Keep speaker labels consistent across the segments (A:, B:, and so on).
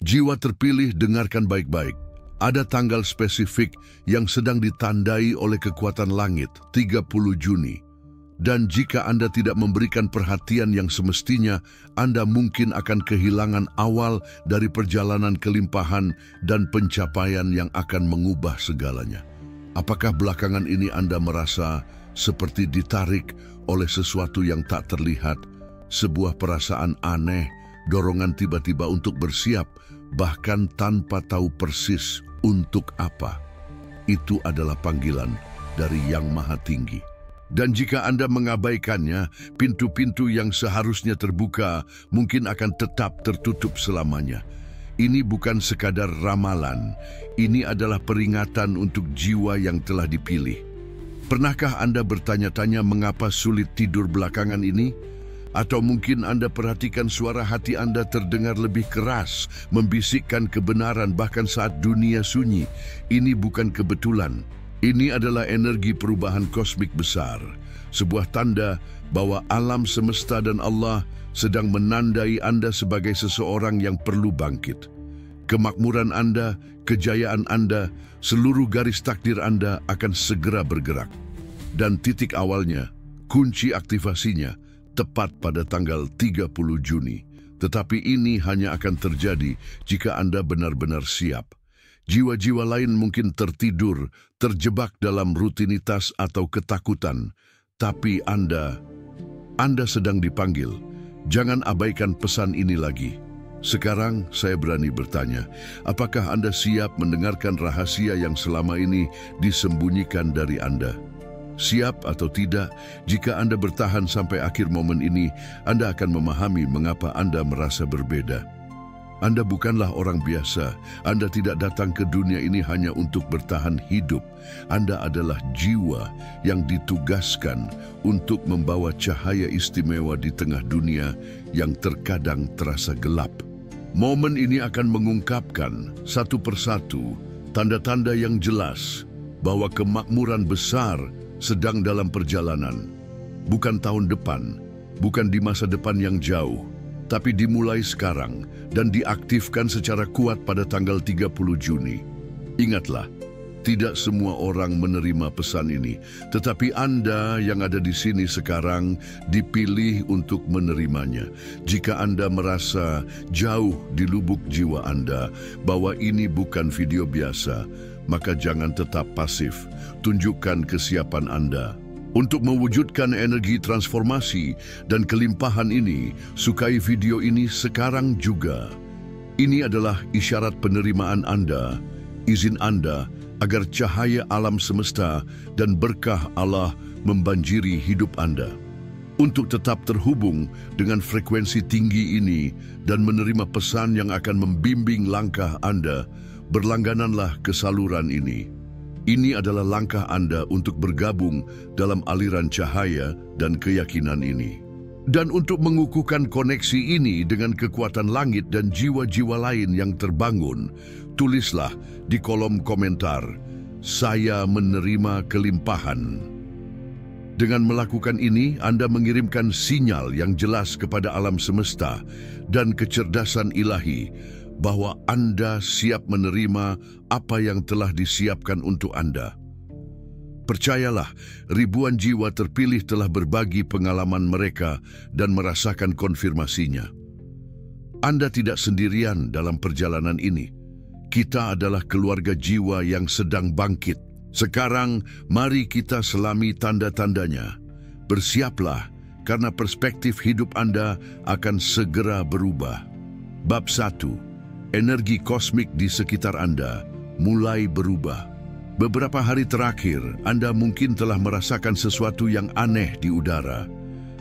A: Jiwa terpilih, dengarkan baik-baik. Ada tanggal spesifik yang sedang ditandai oleh kekuatan langit, 30 Juni. Dan jika Anda tidak memberikan perhatian yang semestinya, Anda mungkin akan kehilangan awal dari perjalanan kelimpahan dan pencapaian yang akan mengubah segalanya. Apakah belakangan ini Anda merasa seperti ditarik oleh sesuatu yang tak terlihat, sebuah perasaan aneh, dorongan tiba-tiba untuk bersiap, bahkan tanpa tahu persis untuk apa? Itu adalah panggilan dari Yang Maha Tinggi. Dan jika Anda mengabaikannya, pintu-pintu yang seharusnya terbuka mungkin akan tetap tertutup selamanya. Ini bukan sekadar ramalan, ini adalah peringatan untuk jiwa yang telah dipilih. Pernahkah Anda bertanya-tanya mengapa sulit tidur belakangan ini? Atau mungkin Anda perhatikan suara hati Anda terdengar lebih keras, membisikkan kebenaran bahkan saat dunia sunyi. Ini bukan kebetulan. Ini adalah energi perubahan kosmik besar, sebuah tanda bahwa alam semesta dan Allah sedang menandai Anda sebagai seseorang yang perlu bangkit. Kemakmuran Anda, kejayaan Anda, seluruh garis takdir Anda akan segera bergerak. Dan titik awalnya, kunci aktivasinya, tepat pada tanggal 30 Juni. Tetapi ini hanya akan terjadi jika Anda benar-benar siap. Jiwa-jiwa lain mungkin tertidur, terjebak dalam rutinitas atau ketakutan. Tapi Anda sedang dipanggil. Jangan abaikan pesan ini lagi. Sekarang saya berani bertanya, apakah Anda siap mendengarkan rahasia yang selama ini disembunyikan dari Anda? Siap atau tidak, jika Anda bertahan sampai akhir momen ini, Anda akan memahami mengapa Anda merasa berbeda. Anda bukanlah orang biasa. Anda tidak datang ke dunia ini hanya untuk bertahan hidup. Anda adalah jiwa yang ditugaskan untuk membawa cahaya istimewa di tengah dunia yang terkadang terasa gelap. Momen ini akan mengungkapkan satu persatu tanda-tanda yang jelas bahwa kemakmuran besar sedang dalam perjalanan. Bukan tahun depan, bukan di masa depan yang jauh, tapi dimulai sekarang dan diaktifkan secara kuat pada tanggal 30 Juni. Ingatlah, tidak semua orang menerima pesan ini, tetapi Anda yang ada di sini sekarang dipilih untuk menerimanya. Jika Anda merasa jauh di lubuk jiwa Anda bahwa ini bukan video biasa, maka jangan tetap pasif. Tunjukkan kesiapan Anda. Untuk mewujudkan energi transformasi dan kelimpahan ini, sukai video ini sekarang juga. Ini adalah isyarat penerimaan Anda, izin Anda agar cahaya alam semesta dan berkah Allah membanjiri hidup Anda. Untuk tetap terhubung dengan frekuensi tinggi ini dan menerima pesan yang akan membimbing langkah Anda, berlanggananlah ke saluran ini. Ini adalah langkah Anda untuk bergabung dalam aliran cahaya dan keyakinan ini. Dan untuk mengukuhkan koneksi ini dengan kekuatan langit dan jiwa-jiwa lain yang terbangun, tulislah di kolom komentar, "Saya menerima kelimpahan." Dengan melakukan ini, Anda mengirimkan sinyal yang jelas kepada alam semesta dan kecerdasan ilahi bahwa Anda siap menerima apa yang telah disiapkan untuk Anda. Percayalah, ribuan jiwa terpilih telah berbagi pengalaman mereka dan merasakan konfirmasinya. Anda tidak sendirian dalam perjalanan ini. Kita adalah keluarga jiwa yang sedang bangkit. Sekarang, mari kita selami tanda-tandanya. Bersiaplah, karena perspektif hidup Anda akan segera berubah. Bab 1. Energi kosmik di sekitar Anda mulai berubah. Beberapa hari terakhir, Anda mungkin telah merasakan sesuatu yang aneh di udara.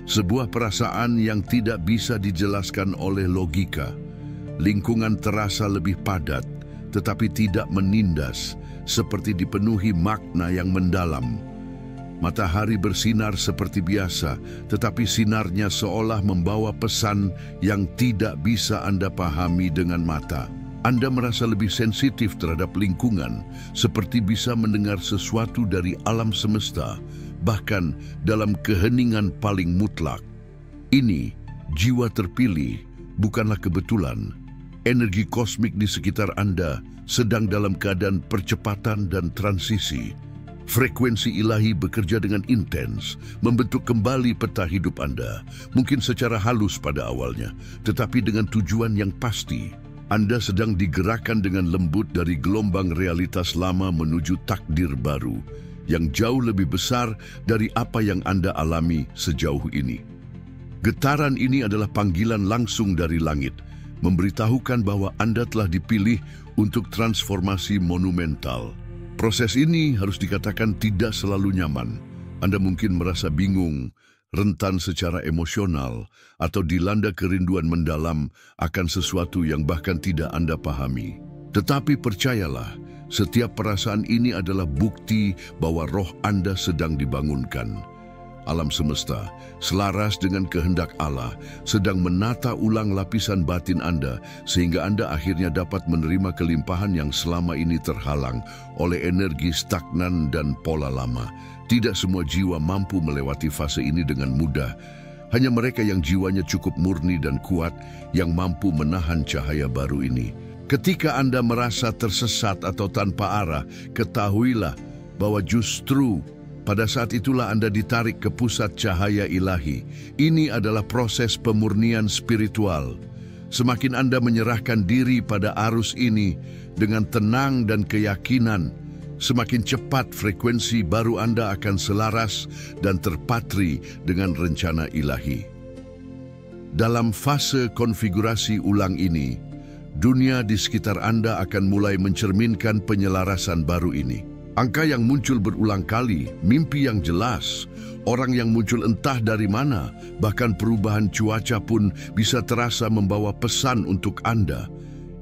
A: Sebuah perasaan yang tidak bisa dijelaskan oleh logika. Lingkungan terasa lebih padat, tetapi tidak menindas, seperti dipenuhi makna yang mendalam. Matahari bersinar seperti biasa, tetapi sinarnya seolah membawa pesan yang tidak bisa Anda pahami dengan mata. Anda merasa lebih sensitif terhadap lingkungan, seperti bisa mendengar sesuatu dari alam semesta, bahkan dalam keheningan paling mutlak. Ini, jiwa terpilih, bukanlah kebetulan. Energi kosmik di sekitar Anda sedang dalam keadaan percepatan dan transisi. Frekuensi ilahi bekerja dengan intens, membentuk kembali peta hidup Anda, mungkin secara halus pada awalnya, tetapi dengan tujuan yang pasti. Anda sedang digerakkan dengan lembut dari gelombang realitas lama menuju takdir baru, yang jauh lebih besar dari apa yang Anda alami sejauh ini. Getaran ini adalah panggilan langsung dari langit, memberitahukan bahwa Anda telah dipilih untuk transformasi monumental. Proses ini harus dikatakan tidak selalu nyaman. Anda mungkin merasa bingung, rentan secara emosional, atau dilanda kerinduan mendalam akan sesuatu yang bahkan tidak Anda pahami. Tetapi percayalah, setiap perasaan ini adalah bukti bahwa roh Anda sedang dibangunkan. Alam semesta, selaras dengan kehendak Allah, sedang menata ulang lapisan batin Anda sehingga Anda akhirnya dapat menerima kelimpahan yang selama ini terhalang oleh energi stagnan dan pola lama. Tidak semua jiwa mampu melewati fase ini dengan mudah. Hanya mereka yang jiwanya cukup murni dan kuat yang mampu menahan cahaya baru ini. Ketika Anda merasa tersesat atau tanpa arah, ketahuilah bahwa justru pada saat itulah Anda ditarik ke pusat cahaya ilahi. Ini adalah proses pemurnian spiritual. Semakin Anda menyerahkan diri pada arus ini dengan tenang dan keyakinan, semakin cepat frekuensi baru Anda akan selaras dan terpatri dengan rencana ilahi. Dalam fase konfigurasi ulang ini, dunia di sekitar Anda akan mulai mencerminkan penyelarasan baru ini. Angka yang muncul berulang kali, mimpi yang jelas, orang yang muncul entah dari mana, bahkan perubahan cuaca pun bisa terasa membawa pesan untuk Anda.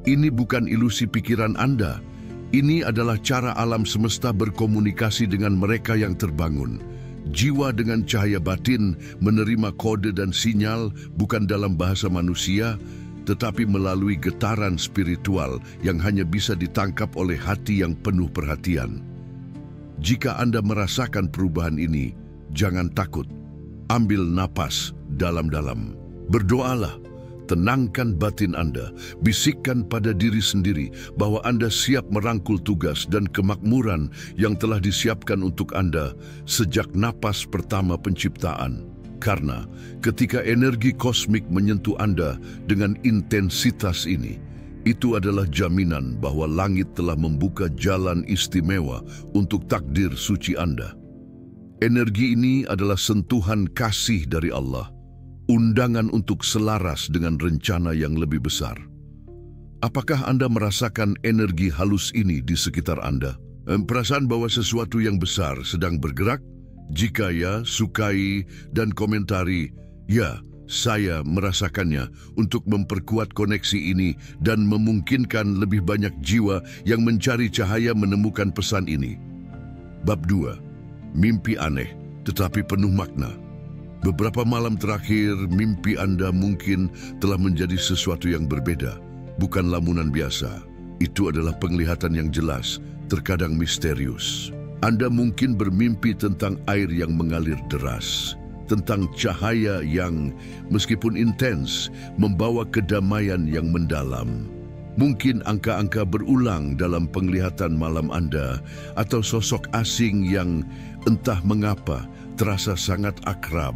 A: Ini bukan ilusi pikiran Anda. Ini adalah cara alam semesta berkomunikasi dengan mereka yang terbangun. Jiwa dengan cahaya batin menerima kode dan sinyal bukan dalam bahasa manusia, tetapi melalui getaran spiritual yang hanya bisa ditangkap oleh hati yang penuh perhatian. Jika Anda merasakan perubahan ini, jangan takut. Ambil napas dalam-dalam. Berdoalah, tenangkan batin Anda, bisikkan pada diri sendiri bahwa Anda siap merangkul tugas dan kemakmuran yang telah disiapkan untuk Anda sejak napas pertama penciptaan. Karena ketika energi kosmik menyentuh Anda dengan intensitas ini, itu adalah jaminan bahwa langit telah membuka jalan istimewa untuk takdir suci Anda. Energi ini adalah sentuhan kasih dari Allah, undangan untuk selaras dengan rencana yang lebih besar. Apakah Anda merasakan energi halus ini di sekitar Anda? Perasaan bahwa sesuatu yang besar sedang bergerak? Jika ya, sukai dan komentari, ya, saya merasakannya untuk memperkuat koneksi ini dan memungkinkan lebih banyak jiwa yang mencari cahaya menemukan pesan ini. Bab 2. Mimpi aneh tetapi penuh makna. Beberapa malam terakhir, mimpi Anda mungkin telah menjadi sesuatu yang berbeda. Bukan lamunan biasa. Itu adalah penglihatan yang jelas, terkadang misterius. Anda mungkin bermimpi tentang air yang mengalir deras, tentang cahaya yang, meskipun intens, membawa kedamaian yang mendalam. Mungkin angka-angka berulang dalam penglihatan malam Anda, atau sosok asing yang entah mengapa terasa sangat akrab.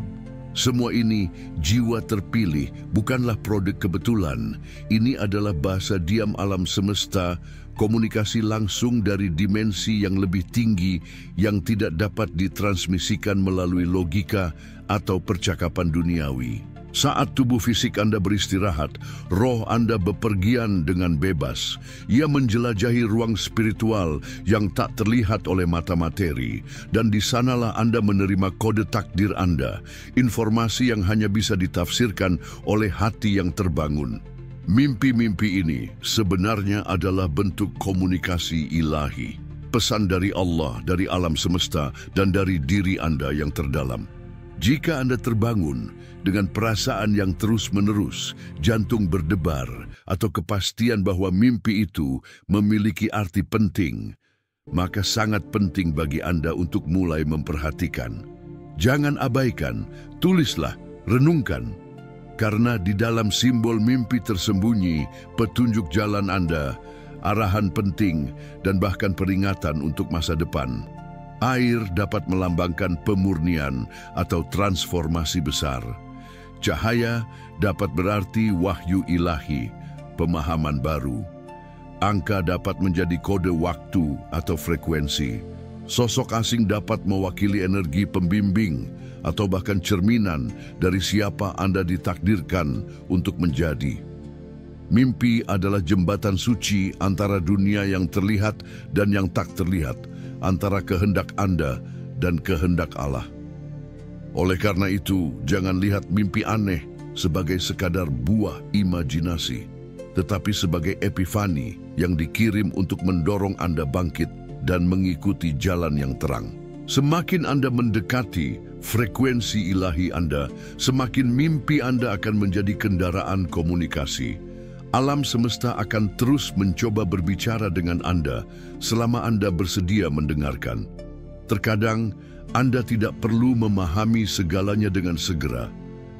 A: Semua ini jiwa terpilih, bukanlah produk kebetulan. Ini adalah bahasa diam alam semesta, komunikasi langsung dari dimensi yang lebih tinggi yang tidak dapat ditransmisikan melalui logika atau percakapan duniawi. Saat tubuh fisik Anda beristirahat, roh Anda bepergian dengan bebas. Ia menjelajahi ruang spiritual yang tak terlihat oleh mata materi, dan di sanalah Anda menerima kode takdir Anda, informasi yang hanya bisa ditafsirkan oleh hati yang terbangun. Mimpi-mimpi ini sebenarnya adalah bentuk komunikasi ilahi, pesan dari Allah, dari alam semesta, dan dari diri Anda yang terdalam. Jika Anda terbangun dengan perasaan yang terus-menerus, jantung berdebar, atau kepastian bahwa mimpi itu memiliki arti penting, maka sangat penting bagi Anda untuk mulai memperhatikan. Jangan abaikan, tulislah, renungkan. Karena di dalam simbol mimpi tersembunyi, petunjuk jalan Anda, arahan penting, dan bahkan peringatan untuk masa depan. Air dapat melambangkan pemurnian atau transformasi besar. Cahaya dapat berarti wahyu ilahi, pemahaman baru. Angka dapat menjadi kode waktu atau frekuensi. Sosok asing dapat mewakili energi pembimbing atau bahkan cerminan dari siapa Anda ditakdirkan untuk menjadi. Mimpi adalah jembatan suci antara dunia yang terlihat dan yang tak terlihat, antara kehendak Anda dan kehendak Allah. Oleh karena itu, jangan lihat mimpi aneh sebagai sekadar buah imajinasi, tetapi sebagai epifani yang dikirim untuk mendorong Anda bangkit dan mengikuti jalan yang terang. Semakin Anda mendekati frekuensi ilahi Anda, semakin mimpi Anda akan menjadi kendaraan komunikasi. Alam semesta akan terus mencoba berbicara dengan Anda selama Anda bersedia mendengarkan. Terkadang, Anda tidak perlu memahami segalanya dengan segera.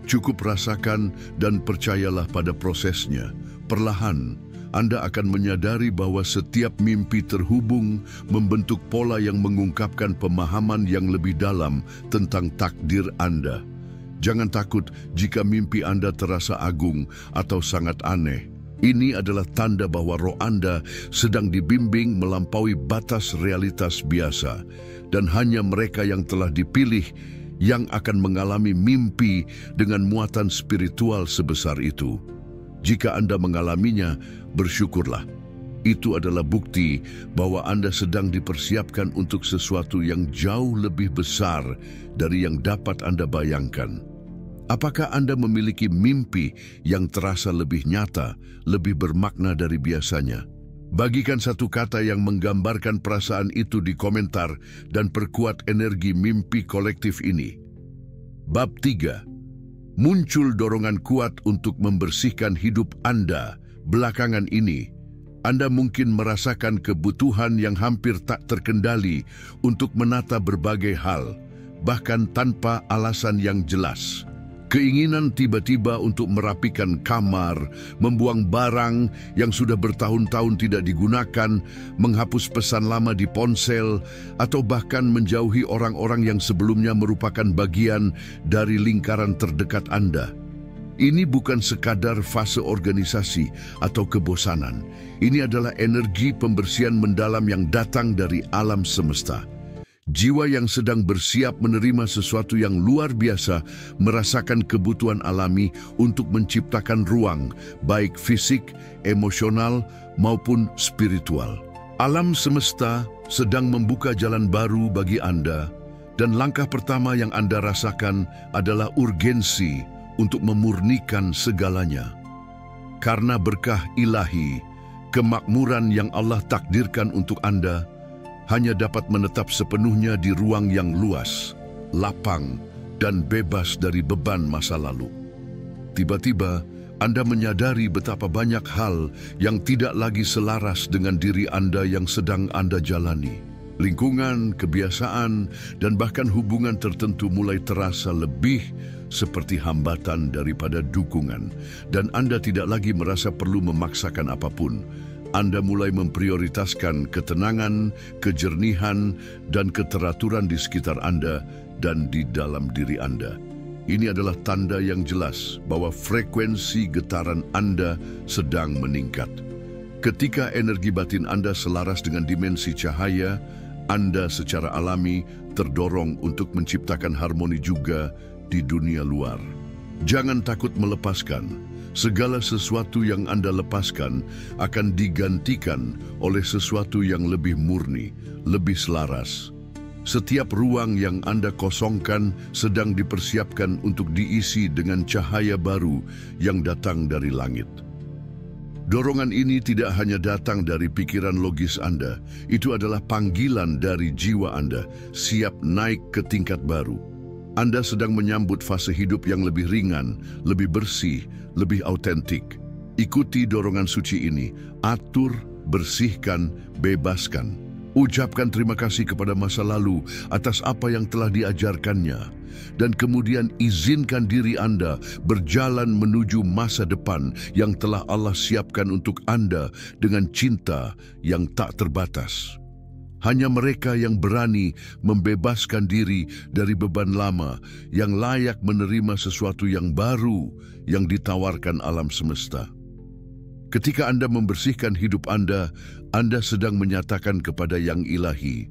A: Cukup rasakan dan percayalah pada prosesnya. Perlahan, Anda akan menyadari bahwa setiap mimpi terhubung membentuk pola yang mengungkapkan pemahaman yang lebih dalam tentang takdir Anda. Jangan takut jika mimpi Anda terasa agung atau sangat aneh. Ini adalah tanda bahwa roh Anda sedang dibimbing melampaui batas realitas biasa, dan hanya mereka yang telah dipilih yang akan mengalami mimpi dengan muatan spiritual sebesar itu. Jika Anda mengalaminya, bersyukurlah. Itu adalah bukti bahwa Anda sedang dipersiapkan untuk sesuatu yang jauh lebih besar dari yang dapat Anda bayangkan. Apakah Anda memiliki mimpi yang terasa lebih nyata, lebih bermakna dari biasanya? Bagikan satu kata yang menggambarkan perasaan itu di komentar dan perkuat energi mimpi kolektif ini. Bab 3. Muncul dorongan kuat untuk membersihkan hidup Anda. Belakangan ini, Anda mungkin merasakan kebutuhan yang hampir tak terkendali untuk menata berbagai hal, bahkan tanpa alasan yang jelas. Keinginan tiba-tiba untuk merapikan kamar, membuang barang yang sudah bertahun-tahun tidak digunakan, menghapus pesan lama di ponsel, atau bahkan menjauhi orang-orang yang sebelumnya merupakan bagian dari lingkaran terdekat Anda. Ini bukan sekadar fase organisasi atau kebosanan. Ini adalah energi pembersihan mendalam yang datang dari alam semesta. Jiwa yang sedang bersiap menerima sesuatu yang luar biasa merasakan kebutuhan alami untuk menciptakan ruang, baik fisik, emosional, maupun spiritual. Alam semesta sedang membuka jalan baru bagi Anda, dan langkah pertama yang Anda rasakan adalah urgensi untuk memurnikan segalanya. Karena berkah ilahi, kemakmuran yang Allah takdirkan untuk Anda hanya dapat menetap sepenuhnya di ruang yang luas, lapang, dan bebas dari beban masa lalu. Tiba-tiba, Anda menyadari betapa banyak hal yang tidak lagi selaras dengan diri Anda yang sedang Anda jalani. Lingkungan, kebiasaan, dan bahkan hubungan tertentu mulai terasa lebih seperti hambatan daripada dukungan, dan Anda tidak lagi merasa perlu memaksakan apapun. Anda mulai memprioritaskan ketenangan, kejernihan, dan keteraturan di sekitar Anda dan di dalam diri Anda. Ini adalah tanda yang jelas bahwa frekuensi getaran Anda sedang meningkat. Ketika energi batin Anda selaras dengan dimensi cahaya, Anda secara alami terdorong untuk menciptakan harmoni juga di dunia luar. Jangan takut melepaskan. Segala sesuatu yang Anda lepaskan akan digantikan oleh sesuatu yang lebih murni, lebih selaras. Setiap ruang yang Anda kosongkan sedang dipersiapkan untuk diisi dengan cahaya baru yang datang dari langit. Dorongan ini tidak hanya datang dari pikiran logis Anda, itu adalah panggilan dari jiwa Anda, siap naik ke tingkat baru. Anda sedang menyambut fase hidup yang lebih ringan, lebih bersih, lebih autentik. Ikuti dorongan suci ini, atur, bersihkan, bebaskan. Ucapkan terima kasih kepada masa lalu atas apa yang telah diajarkannya, dan kemudian izinkan diri Anda berjalan menuju masa depan yang telah Allah siapkan untuk Anda dengan cinta yang tak terbatas. Hanya mereka yang berani membebaskan diri dari beban lama yang layak menerima sesuatu yang baru yang ditawarkan alam semesta. Ketika Anda membersihkan hidup Anda sedang menyatakan kepada yang ilahi,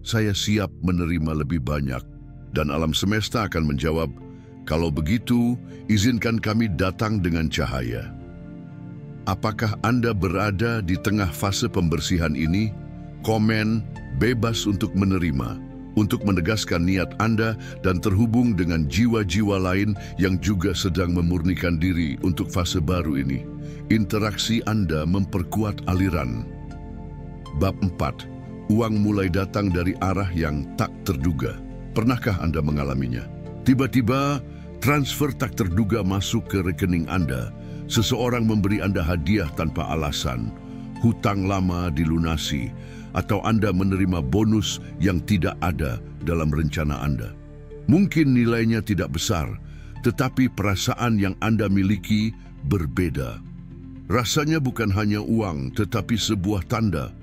A: saya siap menerima lebih banyak. Dan alam semesta akan menjawab, kalau begitu, izinkan kami datang dengan cahaya. Apakah Anda berada di tengah fase pembersihan ini? Komen, bebas untuk menerima, untuk menegaskan niat Anda dan terhubung dengan jiwa-jiwa lain yang juga sedang memurnikan diri untuk fase baru ini. Interaksi Anda memperkuat aliran. Bab 4. Uang mulai datang dari arah yang tak terduga. Pernahkah Anda mengalaminya? Tiba-tiba, transfer tak terduga masuk ke rekening Anda. Seseorang memberi Anda hadiah tanpa alasan. Hutang lama dilunasi, atau Anda menerima bonus yang tidak ada dalam rencana Anda. Mungkin nilainya tidak besar, tetapi perasaan yang Anda miliki berbeda. Rasanya bukan hanya uang, tetapi sebuah tanda.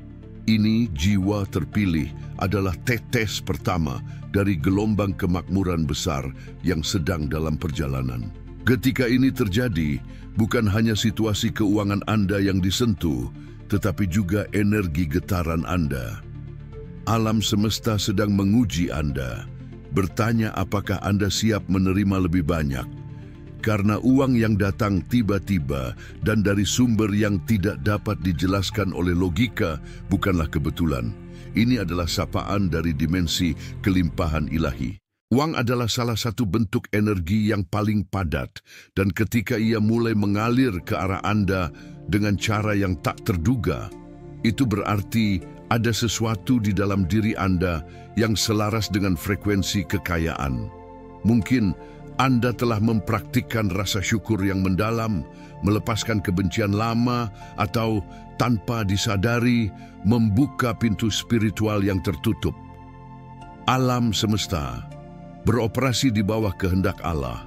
A: Ini jiwa terpilih adalah tetes pertama dari gelombang kemakmuran besar yang sedang dalam perjalanan. Ketika ini terjadi, bukan hanya situasi keuangan Anda yang disentuh, tetapi juga energi getaran Anda. Alam semesta sedang menguji Anda, bertanya apakah Anda siap menerima lebih banyak. Karena uang yang datang tiba-tiba dan dari sumber yang tidak dapat dijelaskan oleh logika bukanlah kebetulan. Ini adalah sapaan dari dimensi kelimpahan ilahi. Uang adalah salah satu bentuk energi yang paling padat, dan ketika ia mulai mengalir ke arah Anda dengan cara yang tak terduga, itu berarti ada sesuatu di dalam diri Anda yang selaras dengan frekuensi kekayaan. Mungkin Anda telah mempraktikkan rasa syukur yang mendalam, melepaskan kebencian lama, atau tanpa disadari membuka pintu spiritual yang tertutup. Alam semesta beroperasi di bawah kehendak Allah.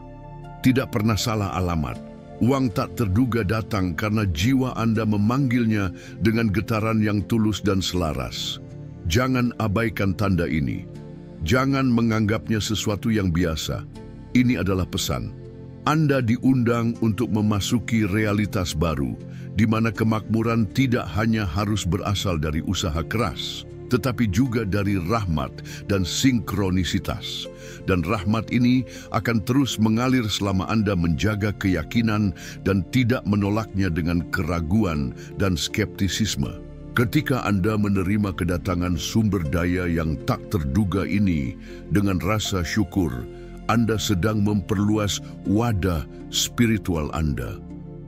A: Tidak pernah salah alamat. Uang tak terduga datang karena jiwa Anda memanggilnya dengan getaran yang tulus dan selaras. Jangan abaikan tanda ini. Jangan menganggapnya sesuatu yang biasa. Ini adalah pesan. Anda diundang untuk memasuki realitas baru, di mana kemakmuran tidak hanya harus berasal dari usaha keras, tetapi juga dari rahmat dan sinkronisitas. Dan rahmat ini akan terus mengalir selama Anda menjaga keyakinan dan tidak menolaknya dengan keraguan dan skeptisisme. Ketika Anda menerima kedatangan sumber daya yang tak terduga ini dengan rasa syukur, Anda sedang memperluas wadah spiritual Anda.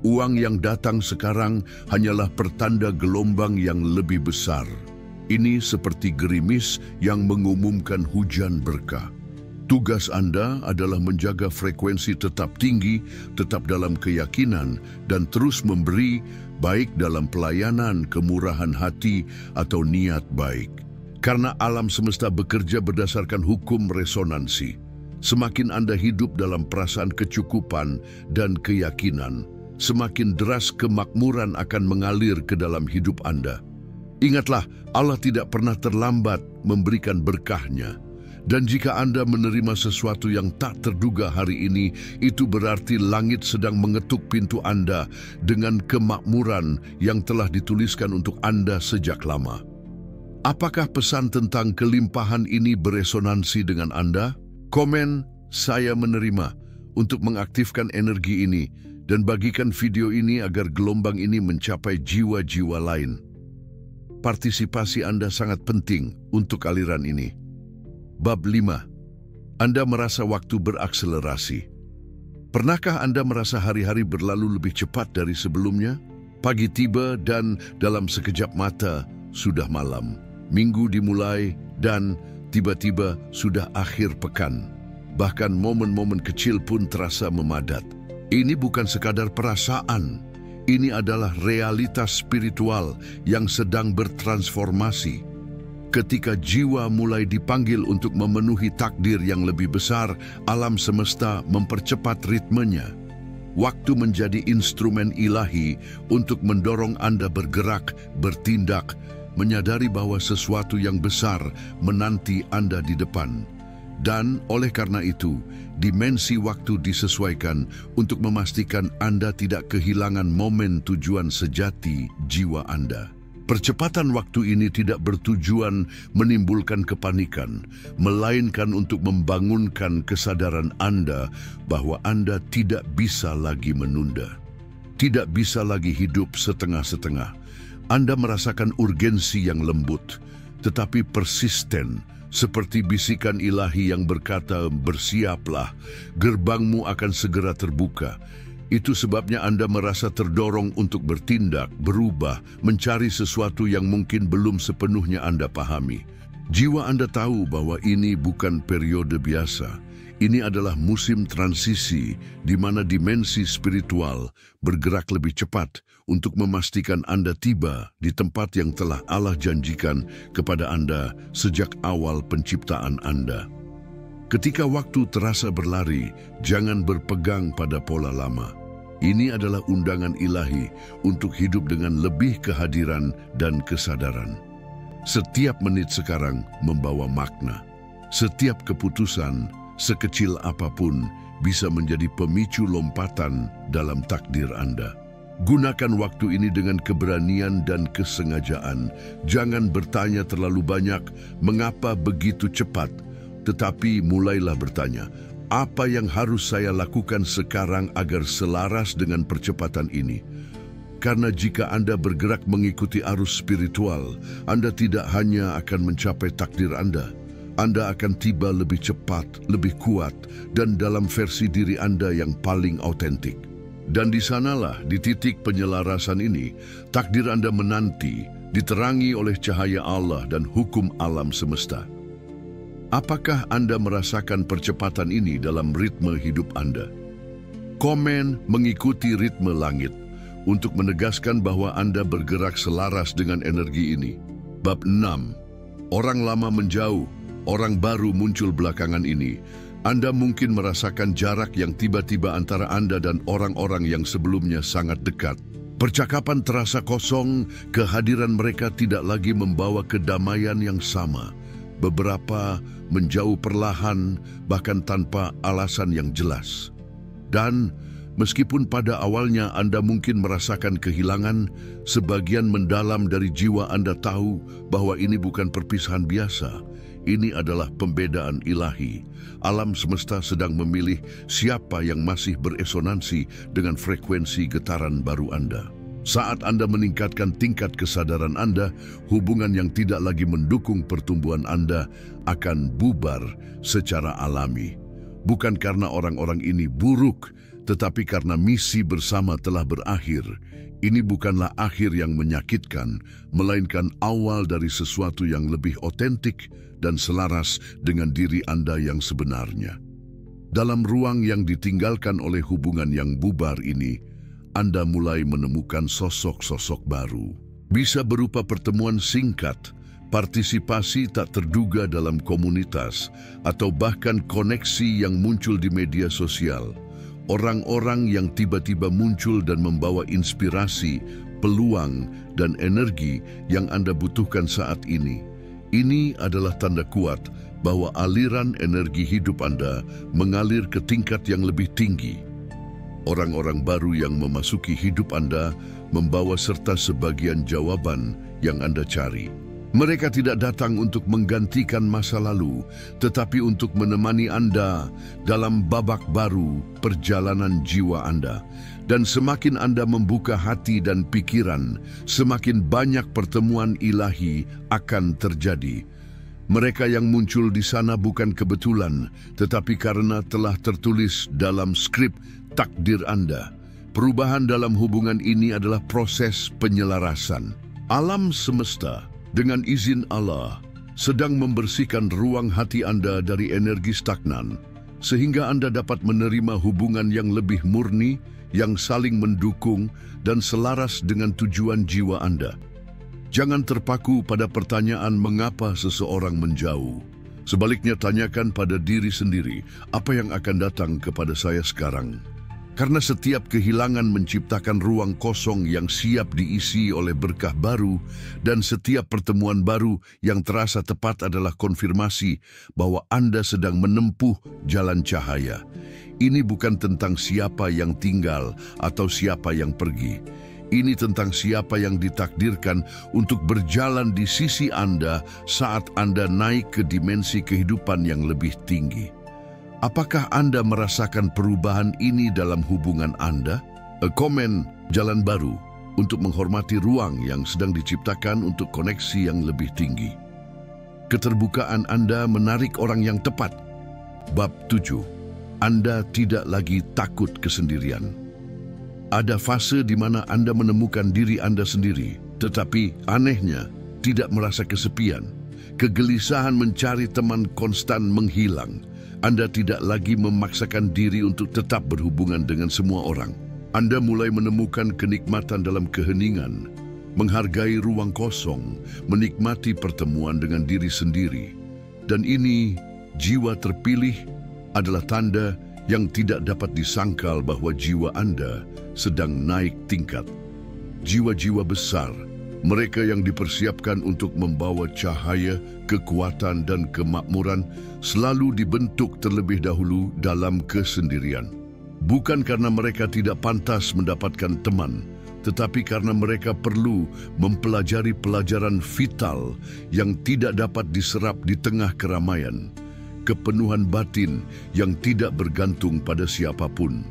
A: Uang yang datang sekarang hanyalah pertanda gelombang yang lebih besar. Ini seperti gerimis yang mengumumkan hujan berkah. Tugas Anda adalah menjaga frekuensi tetap tinggi, tetap dalam keyakinan, dan terus memberi, baik dalam pelayanan, kemurahan hati, atau niat baik. Karena alam semesta bekerja berdasarkan hukum resonansi. Semakin Anda hidup dalam perasaan kecukupan dan keyakinan, semakin deras kemakmuran akan mengalir ke dalam hidup Anda. Ingatlah, Allah tidak pernah terlambat memberikan berkah-Nya. Dan jika Anda menerima sesuatu yang tak terduga hari ini, itu berarti langit sedang mengetuk pintu Anda dengan kemakmuran yang telah dituliskan untuk Anda sejak lama. Apakah pesan tentang kelimpahan ini beresonansi dengan Anda? Komen, saya menerima, untuk mengaktifkan energi ini dan bagikan video ini agar gelombang ini mencapai jiwa-jiwa lain. Partisipasi Anda sangat penting untuk aliran ini. Bab 5. Anda merasa waktu berakselerasi. Pernahkah Anda merasa hari-hari berlalu lebih cepat dari sebelumnya? Pagi tiba dan dalam sekejap mata sudah malam. Minggu dimulai dan tiba-tiba sudah akhir pekan. Bahkan momen-momen kecil pun terasa memadat. Ini bukan sekadar perasaan. Ini adalah realitas spiritual yang sedang bertransformasi. Ketika jiwa mulai dipanggil untuk memenuhi takdir yang lebih besar, alam semesta mempercepat ritmenya. Waktu menjadi instrumen ilahi untuk mendorong Anda bergerak, bertindak, menyadari bahwa sesuatu yang besar menanti Anda di depan. Dan oleh karena itu, dimensi waktu disesuaikan untuk memastikan Anda tidak kehilangan momen tujuan sejati jiwa Anda. Percepatan waktu ini tidak bertujuan menimbulkan kepanikan, melainkan untuk membangunkan kesadaran Anda bahwa Anda tidak bisa lagi menunda. Tidak bisa lagi hidup setengah-setengah. Anda merasakan urgensi yang lembut, tetapi persisten, seperti bisikan ilahi yang berkata, "Bersiaplah, gerbangmu akan segera terbuka." Itu sebabnya Anda merasa terdorong untuk bertindak, berubah, mencari sesuatu yang mungkin belum sepenuhnya Anda pahami. Jiwa Anda tahu bahwa ini bukan periode biasa. Ini adalah musim transisi di mana dimensi spiritual bergerak lebih cepat untuk memastikan Anda tiba di tempat yang telah Allah janjikan kepada Anda sejak awal penciptaan Anda. Ketika waktu terasa berlari, jangan berpegang pada pola lama. Ini adalah undangan ilahi untuk hidup dengan lebih kehadiran dan kesadaran. Setiap menit sekarang membawa makna. Setiap keputusan, sekecil apapun, bisa menjadi pemicu lompatan dalam takdir Anda. Gunakan waktu ini dengan keberanian dan kesengajaan. Jangan bertanya terlalu banyak, mengapa begitu cepat? Tetapi mulailah bertanya, apa yang harus saya lakukan sekarang agar selaras dengan percepatan ini? Karena jika Anda bergerak mengikuti arus spiritual, Anda tidak hanya akan mencapai takdir Anda akan tiba lebih cepat, lebih kuat, dan dalam versi diri Anda yang paling autentik. Dan di sanalah, di titik penyelarasan ini, takdir Anda menanti, diterangi oleh cahaya Allah dan hukum alam semesta. Apakah Anda merasakan percepatan ini dalam ritme hidup Anda? Komen mengikuti ritme langit untuk menegaskan bahwa Anda bergerak selaras dengan energi ini. Bab 6. Orang lama menjauh, orang baru muncul belakangan ini. Anda mungkin merasakan jarak yang tiba-tiba antara Anda dan orang-orang yang sebelumnya sangat dekat. Percakapan terasa kosong, kehadiran mereka tidak lagi membawa kedamaian yang sama. Beberapa menjauh perlahan, bahkan tanpa alasan yang jelas. Dan meskipun pada awalnya Anda mungkin merasakan kehilangan, sebagian mendalam dari jiwa Anda tahu bahwa ini bukan perpisahan biasa. Ini adalah pembedaan ilahi. Alam semesta sedang memilih siapa yang masih beresonansi dengan frekuensi getaran baru Anda. Saat Anda meningkatkan tingkat kesadaran Anda, hubungan yang tidak lagi mendukung pertumbuhan Anda akan bubar secara alami. Bukan karena orang-orang ini buruk, tetapi karena misi bersama telah berakhir. Ini bukanlah akhir yang menyakitkan, melainkan awal dari sesuatu yang lebih otentik dan selaras dengan diri Anda yang sebenarnya. Dalam ruang yang ditinggalkan oleh hubungan yang bubar ini, Anda mulai menemukan sosok-sosok baru. Bisa berupa pertemuan singkat, partisipasi tak terduga dalam komunitas, atau bahkan koneksi yang muncul di media sosial. Orang-orang yang tiba-tiba muncul dan membawa inspirasi, peluang, dan energi yang Anda butuhkan saat ini. Ini adalah tanda kuat bahwa aliran energi hidup Anda mengalir ke tingkat yang lebih tinggi. Orang-orang baru yang memasuki hidup Anda membawa serta sebagian jawaban yang Anda cari. Mereka tidak datang untuk menggantikan masa lalu, tetapi untuk menemani Anda dalam babak baru perjalanan jiwa Anda. Dan semakin Anda membuka hati dan pikiran, semakin banyak pertemuan ilahi akan terjadi. Mereka yang muncul di sana bukan kebetulan, tetapi karena telah tertulis dalam skrip takdir Anda. Perubahan dalam hubungan ini adalah proses penyelarasan. Alam semesta, dengan izin Allah, sedang membersihkan ruang hati Anda dari energi stagnan, sehingga Anda dapat menerima hubungan yang lebih murni, yang saling mendukung, dan selaras dengan tujuan jiwa Anda. Jangan terpaku pada pertanyaan mengapa seseorang menjauh. Sebaliknya, tanyakan pada diri sendiri, apa yang akan datang kepada saya sekarang? Karena setiap kehilangan menciptakan ruang kosong yang siap diisi oleh berkah baru, dan setiap pertemuan baru yang terasa tepat adalah konfirmasi bahwa Anda sedang menempuh jalan cahaya. Ini bukan tentang siapa yang tinggal atau siapa yang pergi. Ini tentang siapa yang ditakdirkan untuk berjalan di sisi Anda saat Anda naik ke dimensi kehidupan yang lebih tinggi. Apakah Anda merasakan perubahan ini dalam hubungan Anda? Komen jalan baru untuk menghormati ruang yang sedang diciptakan untuk koneksi yang lebih tinggi. Keterbukaan Anda menarik orang yang tepat. Bab 7. Anda tidak lagi takut kesendirian. Ada fase di mana Anda menemukan diri Anda sendiri, tetapi anehnya tidak merasa kesepian. Kegelisahan mencari teman konstan menghilang. Anda tidak lagi memaksakan diri untuk tetap berhubungan dengan semua orang. Anda mulai menemukan kenikmatan dalam keheningan, menghargai ruang kosong, menikmati pertemuan dengan diri sendiri. Dan ini, jiwa terpilih, adalah tanda yang tidak dapat disangkal bahwa jiwa Anda sedang naik tingkat. Jiwa-jiwa besar, mereka yang dipersiapkan untuk membawa cahaya, kekuatan, dan kemakmuran, selalu dibentuk terlebih dahulu dalam kesendirian. Bukan karena mereka tidak pantas mendapatkan teman, tetapi karena mereka perlu mempelajari pelajaran vital yang tidak dapat diserap di tengah keramaian. Kepenuhan batin yang tidak bergantung pada siapapun.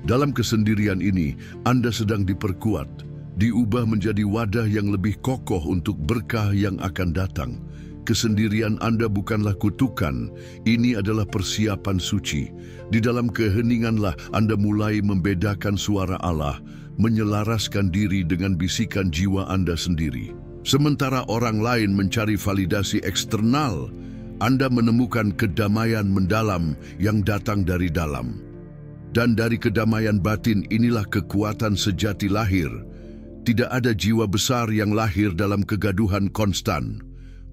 A: Dalam kesendirian ini, Anda sedang diperkuat, diubah menjadi wadah yang lebih kokoh untuk berkah yang akan datang. Kesendirian Anda bukanlah kutukan, ini adalah persiapan suci. Di dalam keheninganlah Anda mulai membedakan suara Allah, menyelaraskan diri dengan bisikan jiwa Anda sendiri. Sementara orang lain mencari validasi eksternal, Anda menemukan kedamaian mendalam yang datang dari dalam. Dan dari kedamaian batin inilah kekuatan sejati lahir. Tidak ada jiwa besar yang lahir dalam kegaduhan konstan.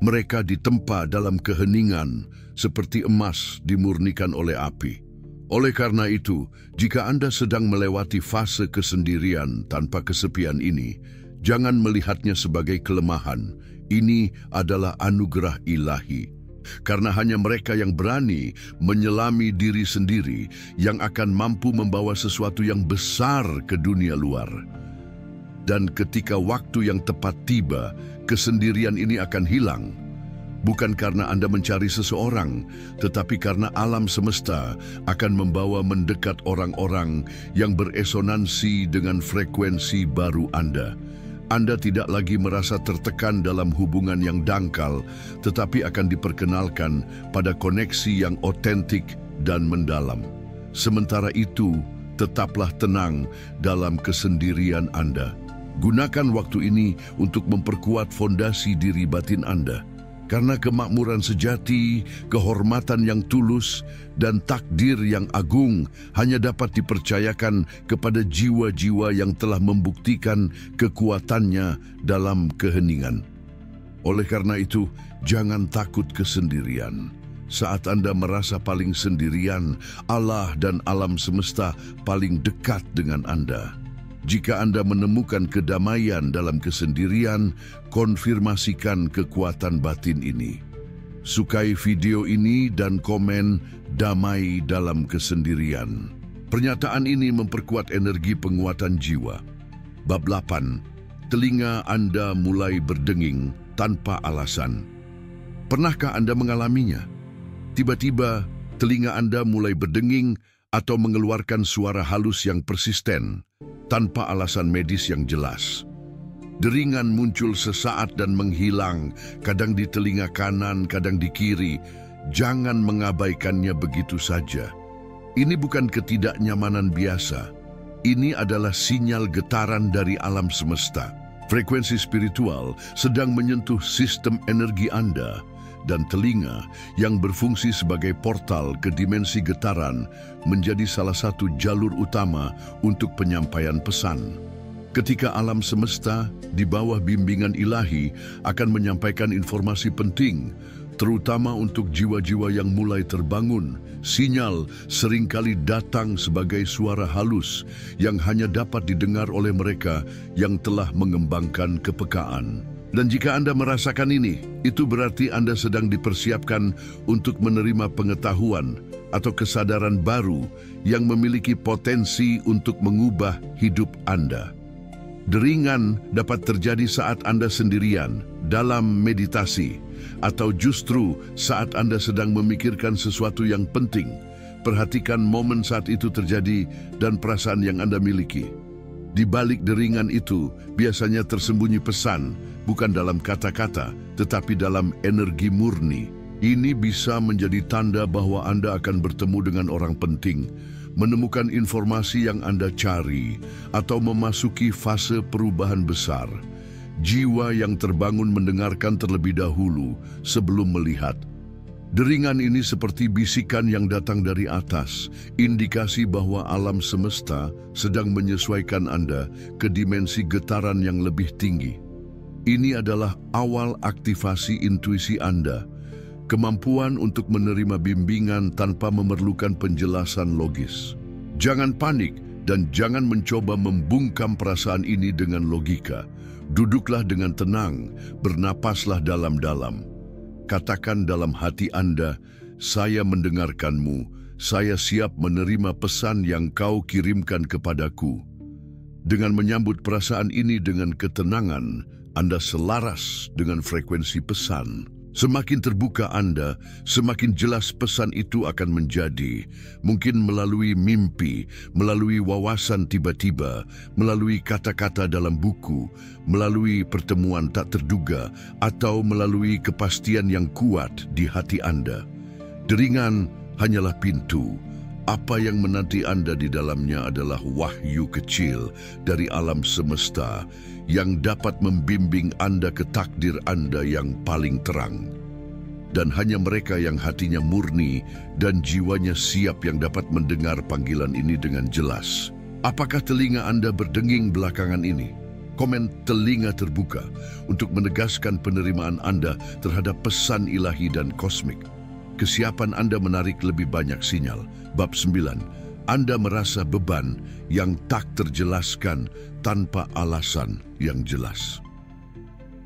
A: Mereka ditempa dalam keheningan, seperti emas dimurnikan oleh api. Oleh karena itu, jika Anda sedang melewati fase kesendirian tanpa kesepian ini, jangan melihatnya sebagai kelemahan. Ini adalah anugerah ilahi. Karena hanya mereka yang berani menyelami diri sendiri yang akan mampu membawa sesuatu yang besar ke dunia luar. Dan ketika waktu yang tepat tiba, kesendirian ini akan hilang. Bukan karena Anda mencari seseorang, tetapi karena alam semesta akan membawa mendekat orang-orang yang beresonansi dengan frekuensi baru Anda. Anda tidak lagi merasa tertekan dalam hubungan yang dangkal, tetapi akan diperkenalkan pada koneksi yang otentik dan mendalam. Sementara itu, tetaplah tenang dalam kesendirian Anda. Gunakan waktu ini untuk memperkuat fondasi diri batin Anda. Karena kemakmuran sejati, kehormatan yang tulus, dan takdir yang agung hanya dapat dipercayakan kepada jiwa-jiwa yang telah membuktikan kekuatannya dalam keheningan. Oleh karena itu, jangan takut kesendirian. Saat Anda merasa paling sendirian, Allah dan alam semesta paling dekat dengan Anda. Jika Anda menemukan kedamaian dalam kesendirian, konfirmasikan kekuatan batin ini. Sukai video ini dan komen damai dalam kesendirian. Pernyataan ini memperkuat energi penguatan jiwa. Bab 8. Telinga Anda mulai berdenging tanpa alasan. Pernahkah Anda mengalaminya? Tiba-tiba, telinga Anda mulai berdenging atau mengeluarkan suara halus yang persisten, tanpa alasan medis yang jelas. Deringan muncul sesaat dan menghilang, kadang di telinga kanan, kadang di kiri. Jangan mengabaikannya begitu saja. Ini bukan ketidaknyamanan biasa. Ini adalah sinyal getaran dari alam semesta. Frekuensi spiritual sedang menyentuh sistem energi Anda, dan telinga yang berfungsi sebagai portal ke dimensi getaran menjadi salah satu jalur utama untuk penyampaian pesan. Ketika alam semesta di bawah bimbingan ilahi akan menyampaikan informasi penting, terutama untuk jiwa-jiwa yang mulai terbangun, sinyal seringkali datang sebagai suara halus yang hanya dapat didengar oleh mereka yang telah mengembangkan kepekaan. Dan jika Anda merasakan ini, itu berarti Anda sedang dipersiapkan untuk menerima pengetahuan atau kesadaran baru yang memiliki potensi untuk mengubah hidup Anda. Deringan dapat terjadi saat Anda sendirian, dalam meditasi, atau justru saat Anda sedang memikirkan sesuatu yang penting. Perhatikan momen saat itu terjadi dan perasaan yang Anda miliki. Di balik deringan itu, biasanya tersembunyi pesan, bukan dalam kata-kata, tetapi dalam energi murni. Ini bisa menjadi tanda bahwa Anda akan bertemu dengan orang penting, menemukan informasi yang Anda cari, atau memasuki fase perubahan besar. Jiwa yang terbangun mendengarkan terlebih dahulu sebelum melihat. Deringan ini seperti bisikan yang datang dari atas, indikasi bahwa alam semesta sedang menyesuaikan Anda ke dimensi getaran yang lebih tinggi. Ini adalah awal aktivasi intuisi Anda, kemampuan untuk menerima bimbingan tanpa memerlukan penjelasan logis. Jangan panik dan jangan mencoba membungkam perasaan ini dengan logika. Duduklah dengan tenang, bernapaslah dalam-dalam. Katakan dalam hati Anda, saya mendengarkanmu, saya siap menerima pesan yang kau kirimkan kepadaku. Dengan menyambut perasaan ini dengan ketenangan, Anda selaras dengan frekuensi pesan. Semakin terbuka Anda, semakin jelas pesan itu akan menjadi. Mungkin melalui mimpi, melalui wawasan tiba-tiba, melalui kata-kata dalam buku, melalui pertemuan tak terduga, atau melalui kepastian yang kuat di hati Anda. Deringan hanyalah pintu. Apa yang menanti Anda di dalamnya adalah wahyu kecil dari alam semesta yang dapat membimbing Anda ke takdir Anda yang paling terang. Dan hanya mereka yang hatinya murni dan jiwanya siap yang dapat mendengar panggilan ini dengan jelas. Apakah telinga Anda berdenging belakangan ini? Komen telinga terbuka untuk menegaskan penerimaan Anda terhadap pesan ilahi dan kosmik. Kesiapan Anda menarik lebih banyak sinyal. Bab 9. Anda merasa beban yang tak terjelaskan tanpa alasan yang jelas.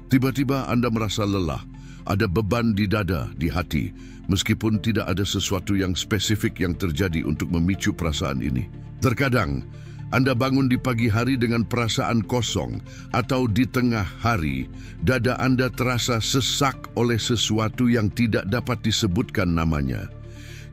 A: Tiba-tiba Anda merasa lelah, ada beban di dada, di hati, meskipun tidak ada sesuatu yang spesifik yang terjadi untuk memicu perasaan ini. Terkadang, Anda bangun di pagi hari dengan perasaan kosong, atau di tengah hari, dada Anda terasa sesak oleh sesuatu yang tidak dapat disebutkan namanya.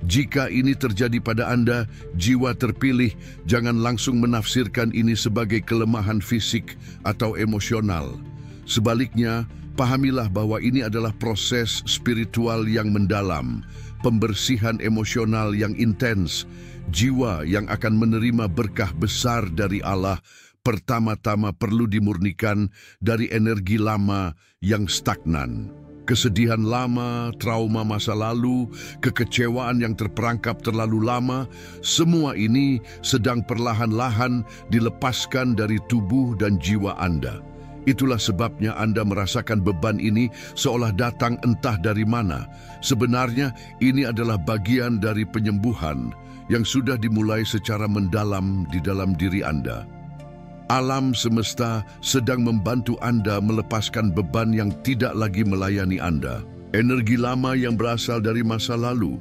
A: Jika ini terjadi pada Anda, jiwa terpilih, jangan langsung menafsirkan ini sebagai kelemahan fisik atau emosional. Sebaliknya, pahamilah bahwa ini adalah proses spiritual yang mendalam, pembersihan emosional yang intens. Jiwa yang akan menerima berkah besar dari Allah pertama-tama perlu dimurnikan dari energi lama yang stagnan. Kesedihan lama, trauma masa lalu, kekecewaan yang terperangkap terlalu lama, semua ini sedang perlahan-lahan dilepaskan dari tubuh dan jiwa Anda. Itulah sebabnya Anda merasakan beban ini seolah datang entah dari mana. Sebenarnya ini adalah bagian dari penyembuhan yang sudah dimulai secara mendalam di dalam diri Anda. Alam semesta sedang membantu Anda melepaskan beban yang tidak lagi melayani Anda. Energi lama yang berasal dari masa lalu,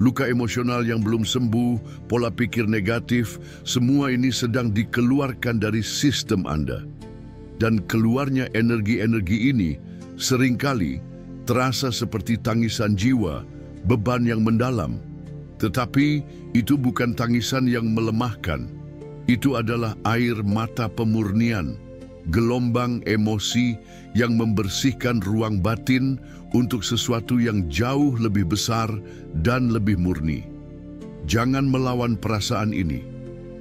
A: luka emosional yang belum sembuh, pola pikir negatif, semua ini sedang dikeluarkan dari sistem Anda. Dan keluarnya energi-energi ini seringkali terasa seperti tangisan jiwa, beban yang mendalam. Tetapi itu bukan tangisan yang melemahkan. Itu adalah air mata pemurnian, gelombang emosi yang membersihkan ruang batin untuk sesuatu yang jauh lebih besar dan lebih murni. Jangan melawan perasaan ini.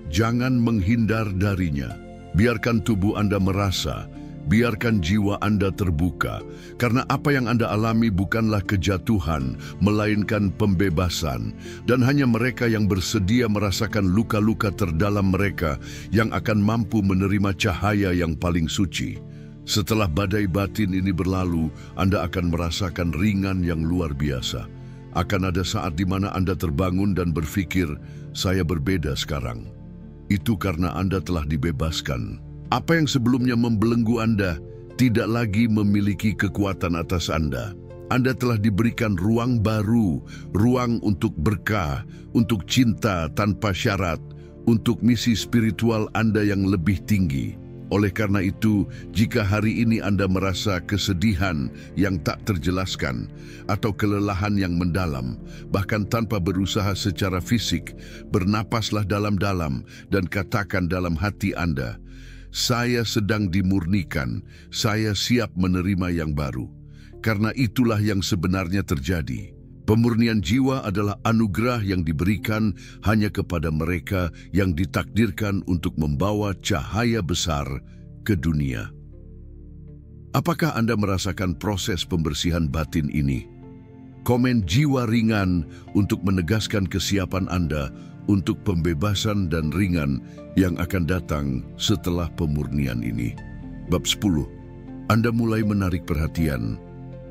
A: Jangan menghindar darinya. Biarkan tubuh Anda merasa, Biarkan jiwa Anda terbuka, karena apa yang Anda alami bukanlah kejatuhan, melainkan pembebasan. Dan hanya mereka yang bersedia merasakan luka-luka terdalam mereka yang akan mampu menerima cahaya yang paling suci. Setelah badai batin ini berlalu, Anda akan merasakan ringan yang luar biasa. Akan ada saat di mana Anda terbangun dan berpikir, saya berbeda sekarang. Itu karena Anda telah dibebaskan. Apa yang sebelumnya membelenggu Anda tidak lagi memiliki kekuatan atas Anda. Anda telah diberikan ruang baru, ruang untuk berkah, untuk cinta tanpa syarat, untuk misi spiritual Anda yang lebih tinggi. Oleh karena itu, jika hari ini Anda merasa kesedihan yang tak terjelaskan atau kelelahan yang mendalam, bahkan tanpa berusaha secara fisik, bernapaslah dalam-dalam dan katakan dalam hati Anda, saya sedang dimurnikan, saya siap menerima yang baru. Karena itulah yang sebenarnya terjadi. Pemurnian jiwa adalah anugerah yang diberikan hanya kepada mereka yang ditakdirkan untuk membawa cahaya besar ke dunia. Apakah Anda merasakan proses pembersihan batin ini? Komen jiwa ringan untuk menegaskan kesiapan Anda untuk pembebasan dan ringan yang akan datang setelah pemurnian ini. Bab 10. Anda mulai menarik perhatian.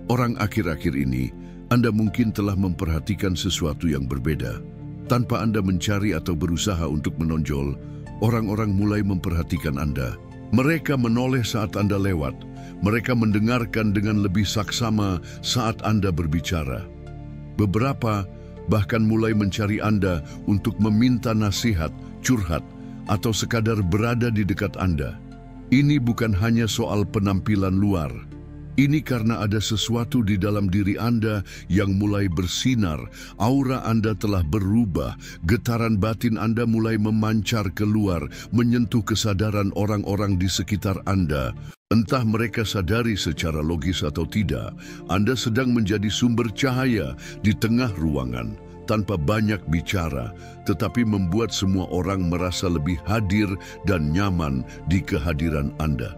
A: Orang akhir-akhir ini, Anda mungkin telah memperhatikan sesuatu yang berbeda. Tanpa Anda mencari atau berusaha untuk menonjol, orang-orang mulai memperhatikan Anda. Mereka menoleh saat Anda lewat. Mereka mendengarkan dengan lebih saksama saat Anda berbicara. Beberapa bahkan mulai mencari Anda untuk meminta nasihat, curhat, atau sekadar berada di dekat Anda. Ini bukan hanya soal penampilan luar. Ini karena ada sesuatu di dalam diri Anda yang mulai bersinar. Aura Anda telah berubah. Getaran batin Anda mulai memancar keluar, menyentuh kesadaran orang-orang di sekitar Anda. Entah mereka sadari secara logis atau tidak, Anda sedang menjadi sumber cahaya di tengah ruangan. Tanpa banyak bicara, tetapi membuat semua orang merasa lebih hadir dan nyaman di kehadiran Anda.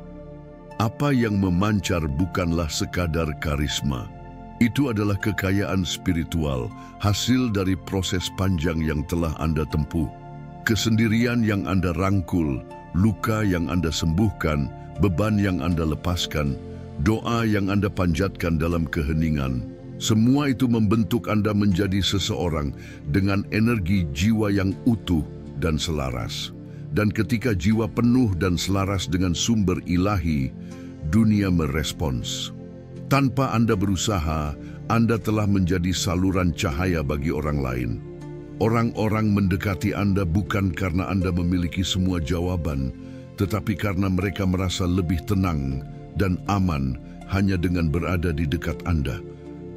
A: Apa yang memancar bukanlah sekadar karisma. Itu adalah kekayaan spiritual, hasil dari proses panjang yang telah Anda tempuh. Kesendirian yang Anda rangkul, luka yang Anda sembuhkan, beban yang Anda lepaskan, doa yang Anda panjatkan dalam keheningan. Semua itu membentuk Anda menjadi seseorang dengan energi jiwa yang utuh dan selaras. Dan ketika jiwa penuh dan selaras dengan sumber ilahi, dunia merespons. Tanpa Anda berusaha, Anda telah menjadi saluran cahaya bagi orang lain. Orang-orang mendekati Anda bukan karena Anda memiliki semua jawaban, tetapi karena mereka merasa lebih tenang dan aman hanya dengan berada di dekat Anda.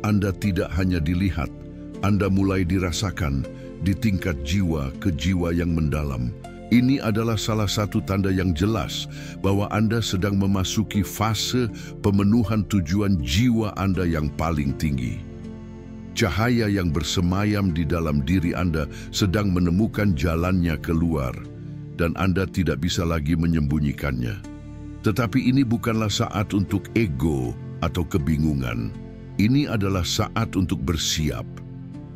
A: Anda tidak hanya dilihat, Anda mulai dirasakan di tingkat jiwa ke jiwa yang mendalam. Ini adalah salah satu tanda yang jelas bahwa Anda sedang memasuki fase pemenuhan tujuan jiwa Anda yang paling tinggi. Cahaya yang bersemayam di dalam diri Anda sedang menemukan jalannya keluar, dan Anda tidak bisa lagi menyembunyikannya. Tetapi ini bukanlah saat untuk ego atau kebingungan. Ini adalah saat untuk bersiap.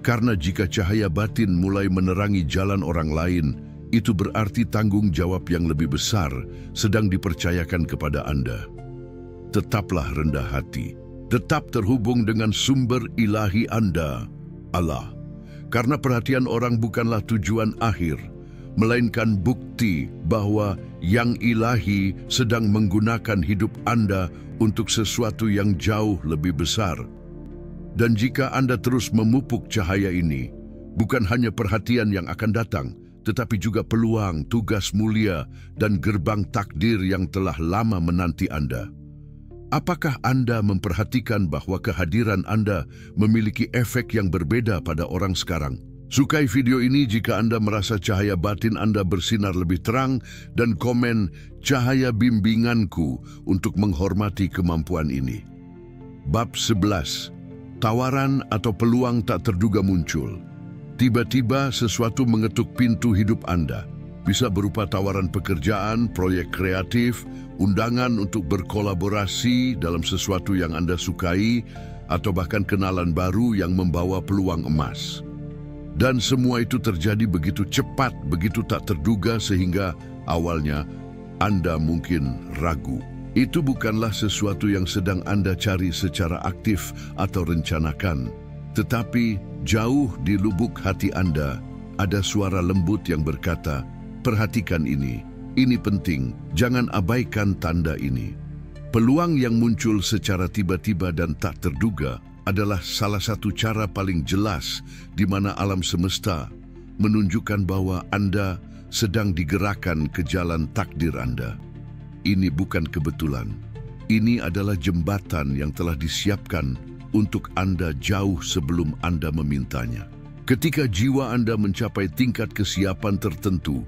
A: Karena jika cahaya batin mulai menerangi jalan orang lain, itu berarti tanggung jawab yang lebih besar sedang dipercayakan kepada Anda. Tetaplah rendah hati. Tetap terhubung dengan sumber ilahi Anda, Allah. Karena perhatian orang bukanlah tujuan akhir, melainkan bukti bahwa yang ilahi sedang menggunakan hidup Anda untuk sesuatu yang jauh lebih besar. Dan jika Anda terus memupuk cahaya ini, bukan hanya perhatian yang akan datang, tetapi juga peluang, tugas mulia, dan gerbang takdir yang telah lama menanti Anda. Apakah Anda memperhatikan bahwa kehadiran Anda memiliki efek yang berbeda pada orang sekarang? Sukai video ini jika Anda merasa cahaya batin Anda bersinar lebih terang, dan komen cahaya bimbinganku untuk menghormati kemampuan ini. Bab 11. Tawaran atau peluang tak terduga muncul. Tiba-tiba sesuatu mengetuk pintu hidup Anda. Bisa berupa tawaran pekerjaan, proyek kreatif, undangan untuk berkolaborasi dalam sesuatu yang Anda sukai, atau bahkan kenalan baru yang membawa peluang emas. Dan semua itu terjadi begitu cepat, begitu tak terduga sehingga awalnya Anda mungkin ragu. Itu bukanlah sesuatu yang sedang Anda cari secara aktif atau rencanakan. Tetapi jauh di lubuk hati Anda ada suara lembut yang berkata, "Perhatikan ini penting, jangan abaikan tanda ini." Peluang yang muncul secara tiba-tiba dan tak terduga adalah salah satu cara paling jelas di mana alam semesta menunjukkan bahwa Anda sedang digerakkan ke jalan takdir Anda. Ini bukan kebetulan. Ini adalah jembatan yang telah disiapkan untuk Anda jauh sebelum Anda memintanya. Ketika jiwa Anda mencapai tingkat kesiapan tertentu,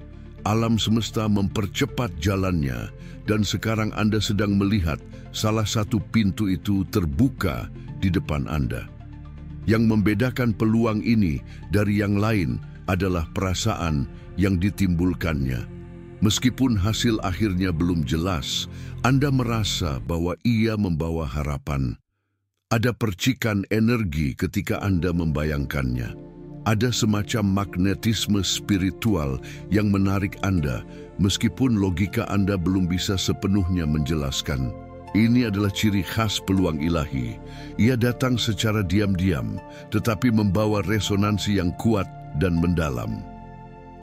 A: alam semesta mempercepat jalannya dan sekarang Anda sedang melihat salah satu pintu itu terbuka di depan Anda. Yang membedakan peluang ini dari yang lain adalah perasaan yang ditimbulkannya. Meskipun hasil akhirnya belum jelas, Anda merasa bahwa ia membawa harapan. Ada percikan energi ketika Anda membayangkannya. Ada semacam magnetisme spiritual yang menarik Anda, meskipun logika Anda belum bisa sepenuhnya menjelaskan. Ini adalah ciri khas peluang ilahi. Ia datang secara diam-diam, tetapi membawa resonansi yang kuat dan mendalam.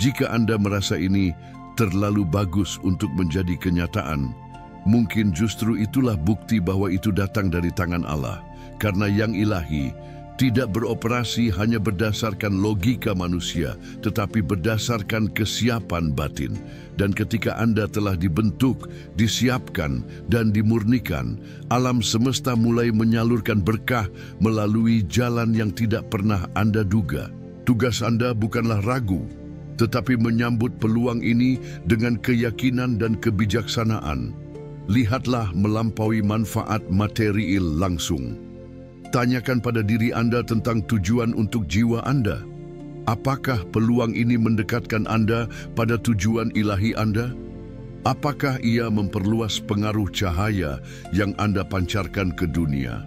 A: Jika Anda merasa ini terlalu bagus untuk menjadi kenyataan, mungkin justru itulah bukti bahwa itu datang dari tangan Allah. Karena yang ilahi tidak beroperasi hanya berdasarkan logika manusia, tetapi berdasarkan kesiapan batin. Dan ketika Anda telah dibentuk, disiapkan, dan dimurnikan, alam semesta mulai menyalurkan berkah melalui jalan yang tidak pernah Anda duga. Tugas Anda bukanlah ragu, tetapi menyambut peluang ini dengan keyakinan dan kebijaksanaan. Lihatlah melampaui manfaat material langsung. Tanyakan pada diri Anda tentang tujuan untuk jiwa Anda. Apakah peluang ini mendekatkan Anda pada tujuan ilahi Anda? Apakah ia memperluas pengaruh cahaya yang Anda pancarkan ke dunia?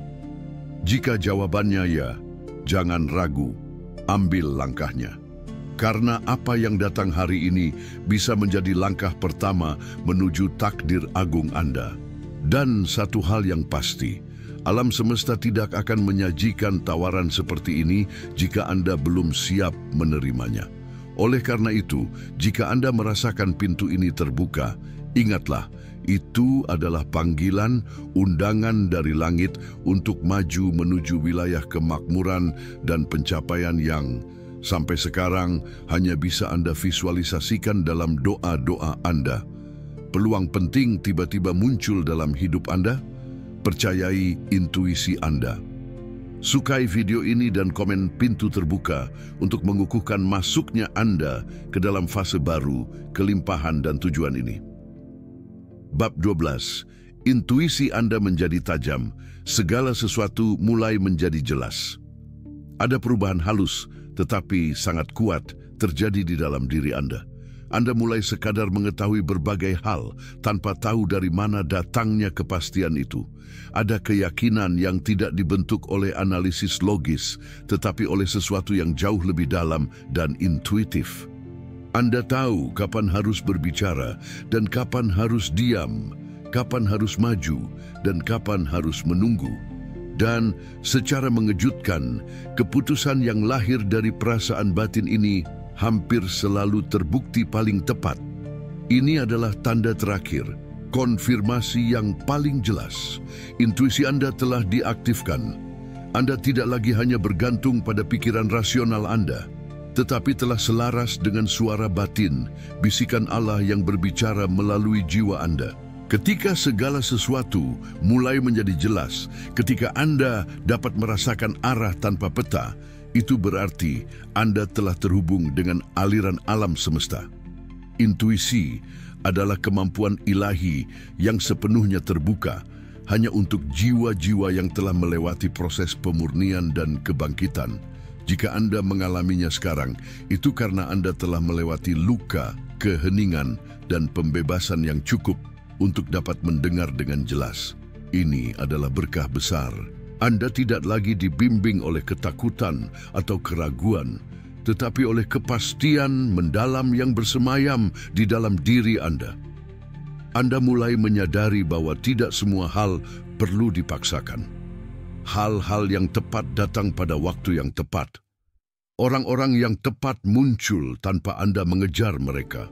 A: Jika jawabannya ya, jangan ragu, ambil langkahnya. Karena apa yang datang hari ini bisa menjadi langkah pertama menuju takdir agung Anda. Dan satu hal yang pasti, alam semesta tidak akan menyajikan tawaran seperti ini jika Anda belum siap menerimanya. Oleh karena itu, jika Anda merasakan pintu ini terbuka, ingatlah, itu adalah panggilan, undangan dari langit untuk maju menuju wilayah kemakmuran dan pencapaian yang sampai sekarang hanya bisa Anda visualisasikan dalam doa-doa Anda. Peluang penting tiba-tiba muncul dalam hidup Anda. Percayai intuisi Anda. Sukai video ini dan komen pintu terbuka untuk mengukuhkan masuknya Anda ke dalam fase baru, kelimpahan dan tujuan ini. Bab 12. Intuisi Anda menjadi tajam, segala sesuatu mulai menjadi jelas. Ada perubahan halus tetapi sangat kuat terjadi di dalam diri Anda. Anda mulai sekadar mengetahui berbagai hal tanpa tahu dari mana datangnya kepastian itu. Ada keyakinan yang tidak dibentuk oleh analisis logis, tetapi oleh sesuatu yang jauh lebih dalam dan intuitif. Anda tahu kapan harus berbicara dan kapan harus diam, kapan harus maju dan kapan harus menunggu. Dan secara mengejutkan, keputusan yang lahir dari perasaan batin ini hampir selalu terbukti paling tepat. Ini adalah tanda terakhir, konfirmasi yang paling jelas. Intuisi Anda telah diaktifkan. Anda tidak lagi hanya bergantung pada pikiran rasional Anda, tetapi telah selaras dengan suara batin, bisikan Allah yang berbicara melalui jiwa Anda. Ketika segala sesuatu mulai menjadi jelas, ketika Anda dapat merasakan arah tanpa peta, itu berarti Anda telah terhubung dengan aliran alam semesta. Intuisi adalah kemampuan ilahi yang sepenuhnya terbuka hanya untuk jiwa-jiwa yang telah melewati proses pemurnian dan kebangkitan. Jika Anda mengalaminya sekarang, itu karena Anda telah melewati luka, keheningan, dan pembebasan yang cukup untuk dapat mendengar dengan jelas. Ini adalah berkah besar. Anda tidak lagi dibimbing oleh ketakutan atau keraguan, tetapi oleh kepastian mendalam yang bersemayam di dalam diri Anda. Anda mulai menyadari bahwa tidak semua hal perlu dipaksakan. Hal-hal yang tepat datang pada waktu yang tepat. Orang-orang yang tepat muncul tanpa Anda mengejar mereka.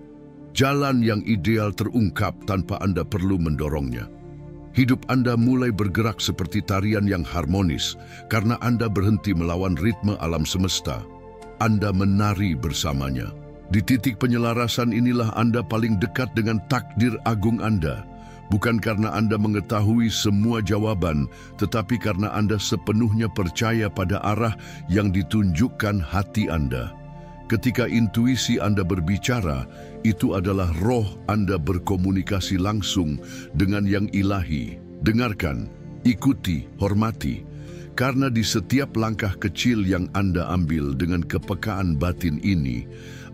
A: Jalan yang ideal terungkap tanpa Anda perlu mendorongnya. Hidup Anda mulai bergerak seperti tarian yang harmonis karena Anda berhenti melawan ritme alam semesta. Anda menari bersamanya. Di titik penyelarasan inilah Anda paling dekat dengan takdir agung Anda. Bukan karena Anda mengetahui semua jawaban, tetapi karena Anda sepenuhnya percaya pada arah yang ditunjukkan hati Anda. Ketika intuisi Anda berbicara, itu adalah roh Anda berkomunikasi langsung dengan yang ilahi. Dengarkan, ikuti, hormati. Karena di setiap langkah kecil yang Anda ambil dengan kepekaan batin ini,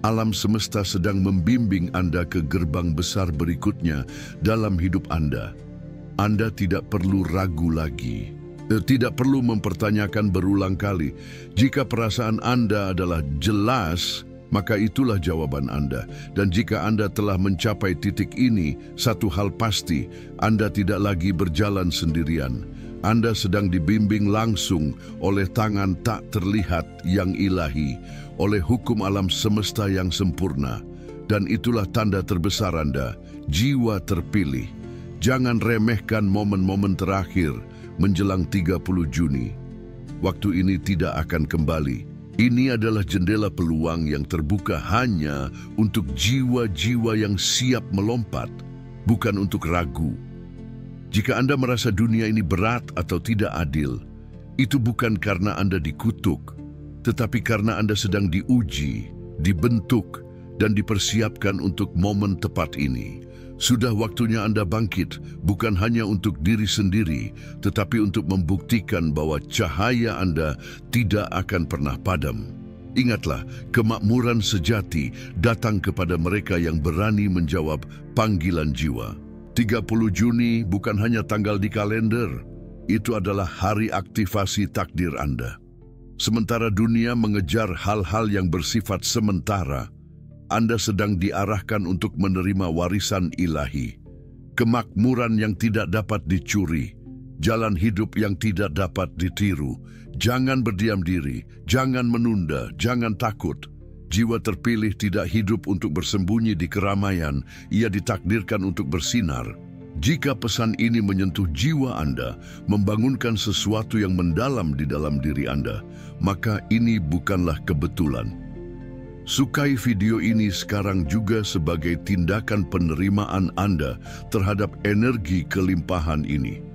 A: alam semesta sedang membimbing Anda ke gerbang besar berikutnya dalam hidup Anda. Anda tidak perlu ragu lagi. Tidak perlu mempertanyakan berulang kali. Jika perasaan Anda adalah jelas, maka itulah jawaban Anda. Dan jika Anda telah mencapai titik ini, satu hal pasti, Anda tidak lagi berjalan sendirian. Anda sedang dibimbing langsung oleh tangan tak terlihat yang ilahi, oleh hukum alam semesta yang sempurna. Dan itulah tanda terbesar Anda, jiwa terpilih. Jangan remehkan momen-momen terakhir menjelang 30 Juni. Waktu ini tidak akan kembali. Ini adalah jendela peluang yang terbuka hanya untuk jiwa-jiwa yang siap melompat, bukan untuk ragu. Jika Anda merasa dunia ini berat atau tidak adil, itu bukan karena Anda dikutuk, tetapi karena Anda sedang diuji, dibentuk, dan dipersiapkan untuk momen tepat ini. Sudah waktunya Anda bangkit, bukan hanya untuk diri sendiri, tetapi untuk membuktikan bahwa cahaya Anda tidak akan pernah padam. Ingatlah, kemakmuran sejati datang kepada mereka yang berani menjawab panggilan jiwa. 30 Juni bukan hanya tanggal di kalender, itu adalah hari aktivasi takdir Anda. Sementara dunia mengejar hal-hal yang bersifat sementara, Anda sedang diarahkan untuk menerima warisan ilahi, kemakmuran yang tidak dapat dicuri, jalan hidup yang tidak dapat ditiru. Jangan berdiam diri, jangan menunda, jangan takut. Jiwa terpilih tidak hidup untuk bersembunyi di keramaian, ia ditakdirkan untuk bersinar. Jika pesan ini menyentuh jiwa Anda, membangunkan sesuatu yang mendalam di dalam diri Anda, maka ini bukanlah kebetulan. Sukai video ini sekarang juga sebagai tindakan penerimaan Anda terhadap energi kelimpahan ini.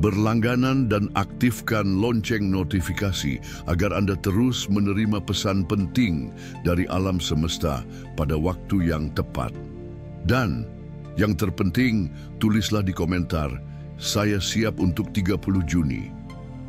A: Berlangganan dan aktifkan lonceng notifikasi agar Anda terus menerima pesan penting dari alam semesta pada waktu yang tepat. Dan yang terpenting, tulislah di komentar, "Saya siap untuk 30 Juni."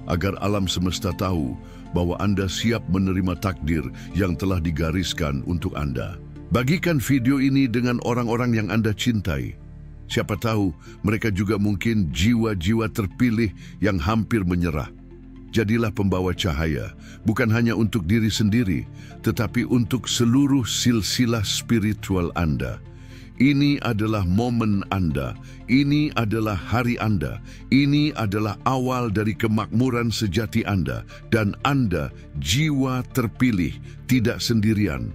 A: Agar alam semesta tahu bahwa Anda siap menerima takdir yang telah digariskan untuk Anda. Bagikan video ini dengan orang-orang yang Anda cintai. Siapa tahu mereka juga mungkin jiwa-jiwa terpilih yang hampir menyerah. Jadilah pembawa cahaya, bukan hanya untuk diri sendiri, tetapi untuk seluruh silsilah spiritual Anda. Ini adalah momen Anda, ini adalah hari Anda, ini adalah awal dari kemakmuran sejati Anda, dan Anda, jiwa terpilih, tidak sendirian.